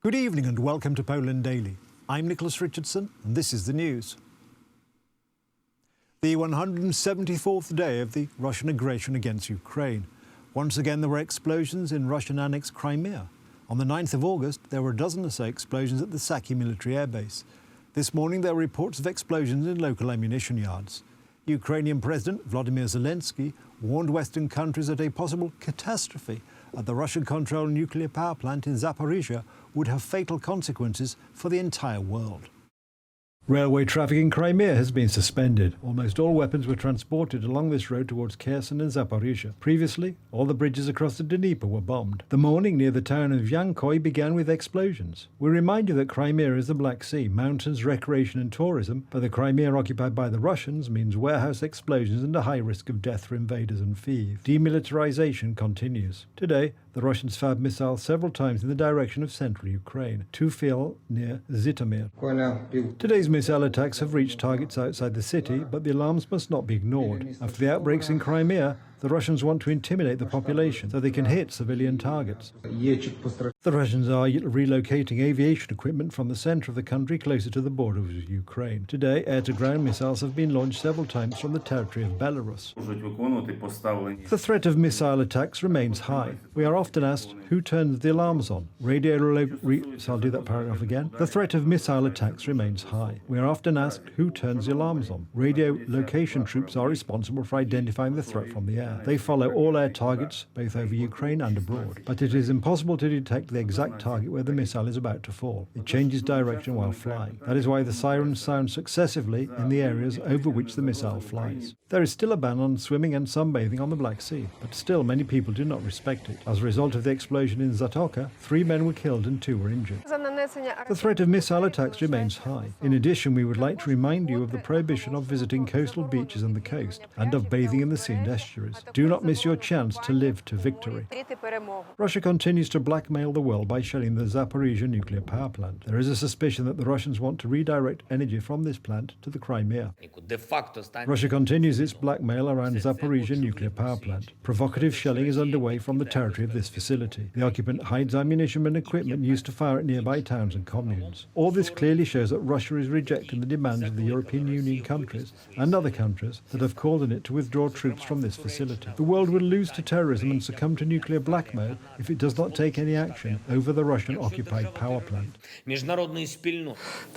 Good evening and welcome to Poland Daily. I'm Nicholas Richardson and this is the news. The 174th day of the Russian aggression against Ukraine. Once again there were explosions in Russian-annexed Crimea. On the 9th of August there were a dozen or so explosions at the Saki military airbase. This morning there were reports of explosions in local ammunition yards. Ukrainian President Vladimir Zelensky warned Western countries that a possible catastrophe at the Russian-controlled nuclear power plant in Zaporizhia would have fatal consequences for the entire world. Railway traffic in Crimea has been suspended. Almost all weapons were transported along this road towards Kherson and Zaporizhia. Previously, all the bridges across the Dnieper were bombed. The morning near the town of Yankoy began with explosions. We remind you that Crimea is the Black Sea, mountains, recreation and tourism, but the Crimea occupied by the Russians means warehouse explosions and a high risk of death for invaders and thieves. Demilitarization continues. Today, the Russians fired missiles several times in the direction of central Ukraine. Two fell near Zhytomyr. Today's missile attacks have reached targets outside the city, but the alarms must not be ignored. After the outbreaks in Crimea, the Russians want to intimidate the population so they can hit civilian targets. The Russians are relocating aviation equipment from the centre of the country closer to the border with Ukraine. Today, air-to-ground missiles have been launched several times from the territory of Belarus. The threat of missile attacks remains high. We are often asked, who turns the alarms on? So I'll do that paragraph again. The threat of missile attacks remains high. We are often asked, who turns the alarms on? Radio location troops are responsible for identifying the threat from the air. They follow all air targets, both over Ukraine and abroad. But it is impossible to detect the exact target where the missile is about to fall. It changes direction while flying. That is why the sirens sound successively in the areas over which the missile flies. There is still a ban on swimming and sunbathing on the Black Sea, but still many people do not respect it. As a result of the explosion in Zatoka, 3 men were killed and 2 were injured. The threat of missile attacks remains high. In addition, we would like to remind you of the prohibition of visiting coastal beaches and the coast, and of bathing in the sea and estuaries. Do not miss your chance to live to victory. Russia continues to blackmail the world by shelling the Zaporizhia nuclear power plant. There is a suspicion that the Russians want to redirect energy from this plant to the Crimea. Russia continues its blackmail around Zaporizhia nuclear power plant. Provocative shelling is underway from the territory of this facility. The occupant hides ammunition and equipment used to fire at nearby towns and communes. All this clearly shows that Russia is rejecting the demands of the European Union countries and other countries that have called on it to withdraw troops from this facility. The world will lose to terrorism and succumb to nuclear blackmail if it does not take any action over the Russian-occupied power plant. There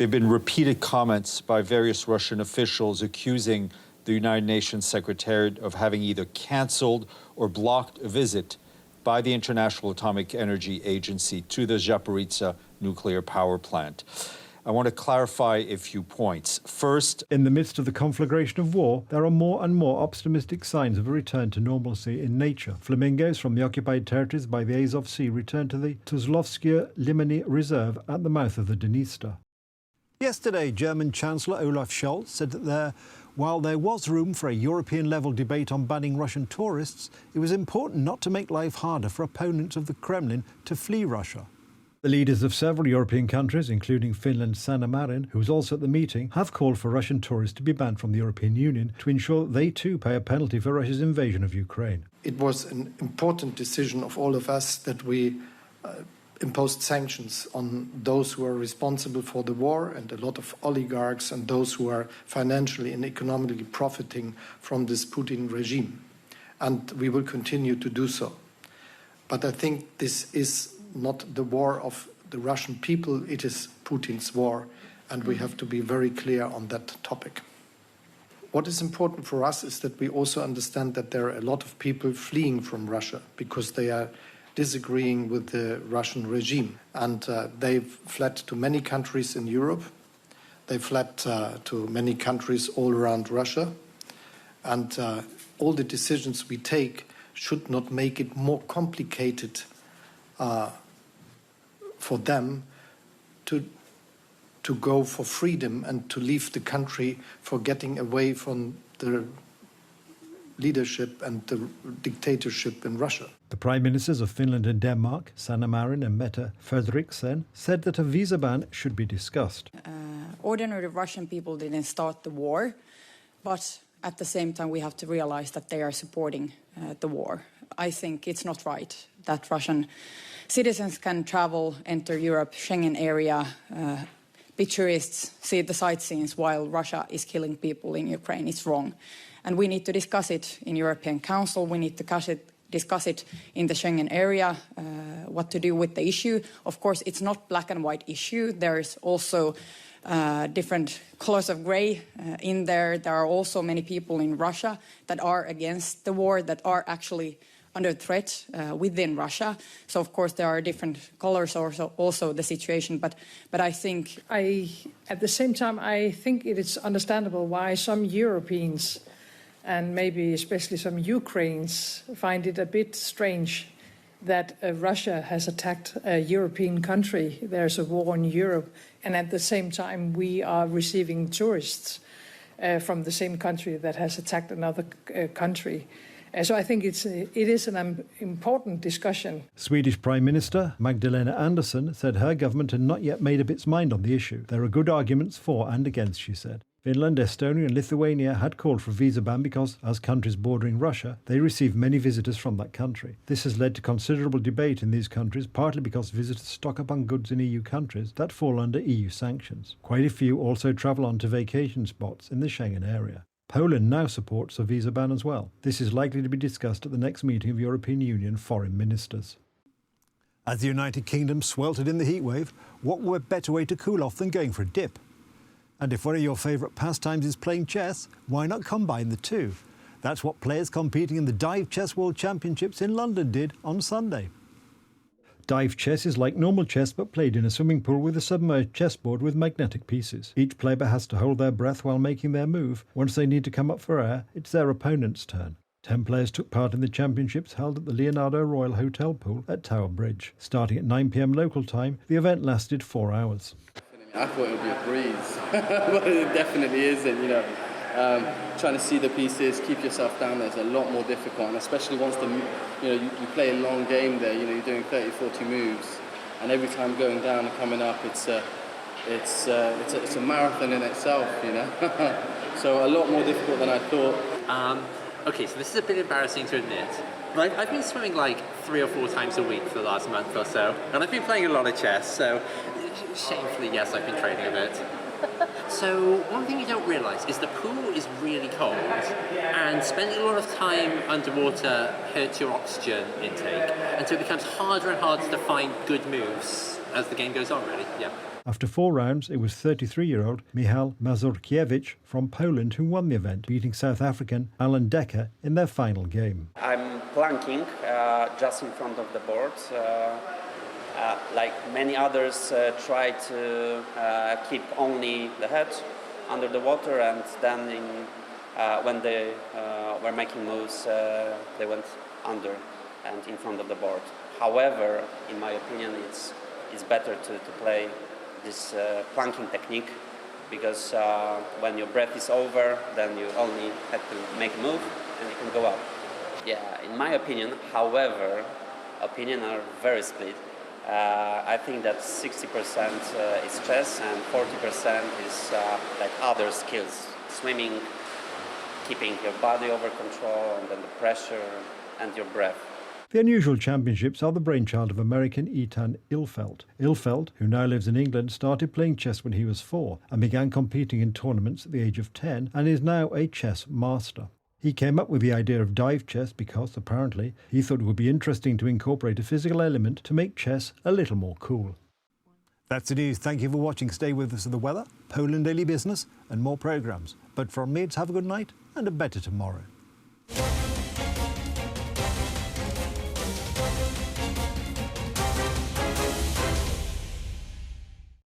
have been repeated comments by various Russian officials accusing the United Nations Secretariat of having either cancelled or blocked a visit by the International Atomic Energy Agency to the Zaporizhia nuclear power plant. I want to clarify a few points. First, in the midst of the conflagration of war, there are more and more optimistic signs of a return to normalcy in nature. Flamingos from the occupied territories by the Azov Sea returned to the Tuzlovskaya Limany Reserve at the mouth of the Dniester. Yesterday, German Chancellor Olaf Scholz said that while there was room for a European-level debate on banning Russian tourists, it was important not to make life harder for opponents of the Kremlin to flee Russia. The leaders of several European countries, including Finland's Sanna Marin, who was also at the meeting, have called for Russian tourists to be banned from the European Union to ensure they too pay a penalty for Russia's invasion of Ukraine. It was an important decision of all of us that we imposed sanctions on those who are responsible for the war and a lot of oligarchs and those who are financially and economically profiting from this Putin regime. And we will continue to do so. But I think this is not the war of the Russian people, it is Putin's war, and we have to be very clear on that topic. What is important for us is that we also understand that there are a lot of people fleeing from Russia because they are disagreeing with the Russian regime. And they've fled to many countries in Europe. They fled to many countries all around Russia. And all the decisions we take should not make it more complicated for them to go for freedom and to leave the country for getting away from the leadership and the dictatorship in Russia. The Prime Ministers of Finland and Denmark, Sanna Marin and Mette Frederiksen, said that a visa ban should be discussed. Ordinary Russian people didn't start the war, but at the same time we have to realize that they are supporting the war. I think it's not right that Russian citizens can travel, enter Europe, Schengen area, be tourists, see the sightseeings while Russia is killing people in Ukraine. It's wrong. And we need to discuss it in European Council. We need to discuss it in the Schengen area, what to do with the issue. Of course, it's not black and white issue. There is also different colors of grey in there. There are also many people in Russia that are against the war, that are actually under threat within Russia. So, of course, there are different colors also the situation. But I think... At the same time, I think it is understandable why some Europeans and maybe especially some Ukrainians find it a bit strange that Russia has attacked a European country. There's a war in Europe, and at the same time we are receiving tourists from the same country that has attacked another country. So I think it is an important discussion. Swedish Prime Minister Magdalena Andersson said her government had not yet made up its mind on the issue. There are good arguments for and against, she said. Finland, Estonia and Lithuania had called for a visa ban because, as countries bordering Russia, they receive many visitors from that country. This has led to considerable debate in these countries, partly because visitors stock up on goods in EU countries that fall under EU sanctions. Quite a few also travel on to vacation spots in the Schengen area. Poland now supports a visa ban as well. This is likely to be discussed at the next meeting of European Union foreign ministers. As the United Kingdom sweltered in the heatwave, what better way to cool off than going for a dip? And if one of your favourite pastimes is playing chess, why not combine the two? That's what players competing in the Dive Chess World Championships in London did on Sunday. Dive chess is like normal chess but played in a swimming pool with a submerged chessboard with magnetic pieces. Each player has to hold their breath while making their move. Once they need to come up for air, it's their opponent's turn. 10 players took part in the championships held at the Leonardo Royal Hotel pool at Tower Bridge. Starting at 9 p.m. local time, the event lasted 4 hours. I thought it would be a breeze, but it definitely isn't, you know. Trying to see the pieces, keep yourself down there is a lot more difficult, and especially once you play a long game there, you know, you're doing 30, 40 moves, and every time going down and coming up, it's a marathon in itself, you know. So a lot more difficult than I thought. Okay, so this is a bit embarrassing to admit, but I've been swimming like 3 or 4 times a week for the last month or so, and I've been playing a lot of chess, so shamefully, yes, I've been training a bit. So one thing you don't realise is the pool is really cold, and spending a lot of time underwater hurts your oxygen intake, and so it becomes harder and harder to find good moves as the game goes on, really, yeah. After 4 rounds, it was 33-year-old Michal Mazurkiewicz from Poland who won the event, beating South African Alan Decker in their final game. I'm planking just in front of the board. Like many others, try to keep only the head under the water, and then when they were making moves, they went under and in front of the board. However, in my opinion, it's better to play this planking technique, because when your breath is over, then you only have to make a move and you can go up. Yeah, in my opinion, however, opinions are very split. I think that 60% is chess and 40% is like other skills. Swimming, keeping your body over control, and then the pressure and your breath. The unusual championships are the brainchild of American Ethan Ilfeld. Ilfeld, who now lives in England, started playing chess when he was 4 and began competing in tournaments at the age of 10 and is now a chess master. He came up with the idea of dive chess because, apparently, he thought it would be interesting to incorporate a physical element to make chess a little more cool. That's the news. Thank you for watching. Stay with us for the weather, Poland Daily Business and more programmes. But from me, it's have a good night and a better tomorrow.